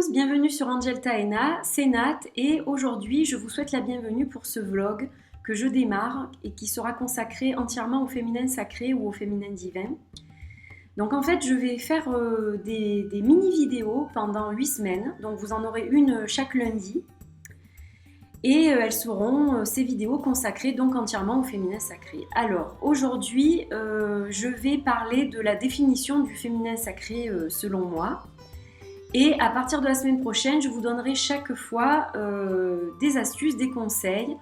tous, bienvenue sur Angelta Ena, c'est Nat et aujourd'hui je vous souhaite la bienvenue pour ce vlog que je démarre et qui sera consacré entièrement au féminin sacré ou au féminin divin. Donc en fait je vais faire des mini vidéos pendant 8 semaines, donc vous en aurez une chaque lundi et elles seront ces vidéos consacrées donc entièrement au féminin sacré. Alors aujourd'hui je vais parler de la définition du féminin sacré selon moi. Et à partir de la semaine prochaine, je vous donnerai chaque fois des astuces, des conseils,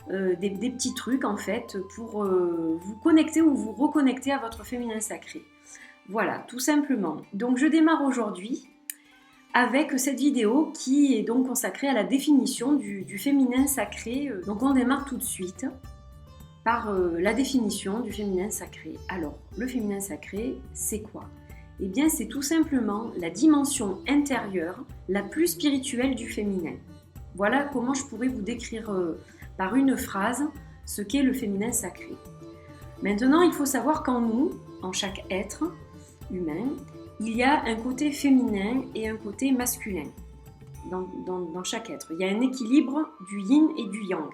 des petits trucs en fait pour vous connecter ou vous reconnecter à votre féminin sacré. Voilà, tout simplement. Donc je démarre aujourd'hui avec cette vidéo qui est donc consacrée à la définition du féminin sacré. Donc on démarre tout de suite par la définition du féminin sacré. Alors, le féminin sacré, c'est quoi ? Eh bien, c'est tout simplement la dimension intérieure, la plus spirituelle du féminin. Voilà comment je pourrais vous décrire par une phrase ce qu'est le féminin sacré. Maintenant, il faut savoir qu'en nous, en chaque être humain, il y a un côté féminin et un côté masculin dans chaque être. Il y a un équilibre du yin et du yang.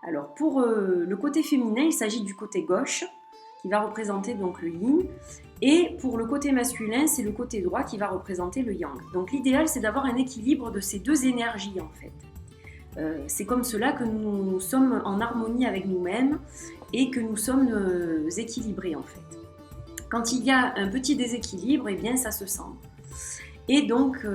Alors, pour le côté féminin, il s'agit du côté gauche, qui va représenter donc le yin, et pour le côté masculin, c'est le côté droit qui va représenter le yang. Donc l'idéal, c'est d'avoir un équilibre de ces deux énergies en fait. C'est comme cela que nous sommes en harmonie avec nous-mêmes et que nous sommes équilibrés en fait. Quand il y a un petit déséquilibre, eh bien ça se sent. Et donc,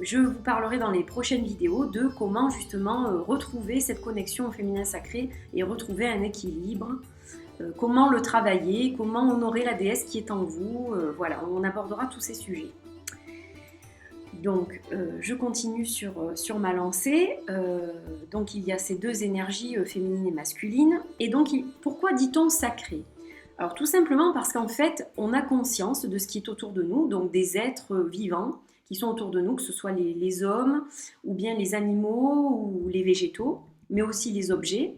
je vous parlerai dans les prochaines vidéos de comment justement retrouver cette connexion au féminin sacré et retrouver un équilibre. Comment le travailler, comment honorer la déesse qui est en vous, voilà, on abordera tous ces sujets. Donc, je continue sur ma lancée. Donc, il y a ces deux énergies féminines et masculines. Et donc, pourquoi dit-on sacré ? Alors, tout simplement parce qu'en fait, on a conscience de ce qui est autour de nous, donc des êtres vivants qui sont autour de nous, que ce soit les hommes, ou bien les animaux, ou les végétaux, mais aussi les objets.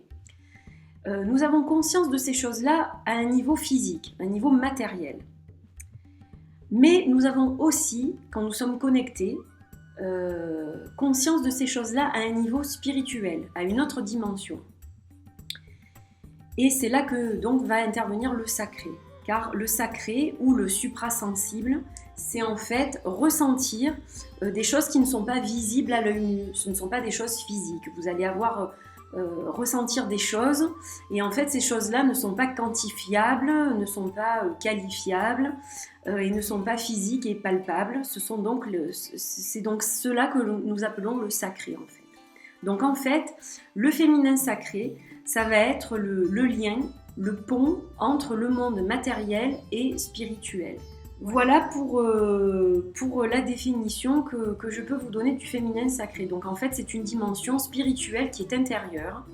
Nous avons conscience de ces choses-là à un niveau physique, un niveau matériel. Mais nous avons aussi, quand nous sommes connectés, conscience de ces choses-là à un niveau spirituel, à une autre dimension. Et c'est là que donc va intervenir le sacré. Car le sacré ou le suprasensible, c'est en fait ressentir des choses qui ne sont pas visibles à l'œil nu, ce ne sont pas des choses physiques. Vous allez avoir... ressentir des choses et en fait ces choses-là ne sont pas quantifiables, ne sont pas qualifiables et ne sont pas physiques et palpables. C'est donc cela que nous appelons le sacré en fait. Donc en fait, le féminin sacré, ça va être le lien, le pont entre le monde matériel et spirituel. Voilà pour la définition que je peux vous donner du féminin sacré. Donc en fait, c'est une dimension spirituelle qui est intérieure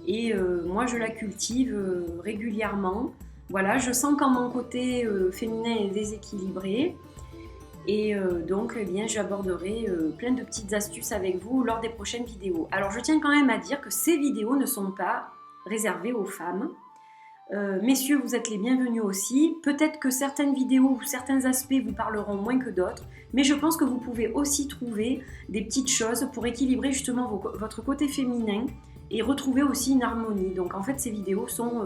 et moi je la cultive régulièrement. Voilà, je sens quand mon côté féminin est déséquilibré et donc eh bien, j'aborderai plein de petites astuces avec vous lors des prochaines vidéos. Alors je tiens quand même à dire que ces vidéos ne sont pas réservées aux femmes. Messieurs, vous êtes les bienvenus aussi. Peut-être que certaines vidéos ou certains aspects vous parleront moins que d'autres, mais je pense que vous pouvez aussi trouver des petites choses pour équilibrer justement votre côté féminin et retrouver aussi une harmonie. Donc en fait, ces vidéos sont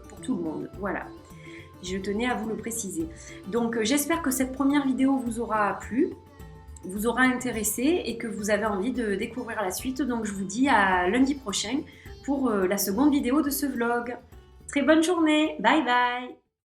pour tout le monde. Voilà, je tenais à vous le préciser. Donc j'espère que cette première vidéo vous aura plu, vous aura intéressé et que vous avez envie de découvrir la suite. Donc je vous dis à lundi prochain pour la seconde vidéo de ce vlog. Très bonne journée, bye bye!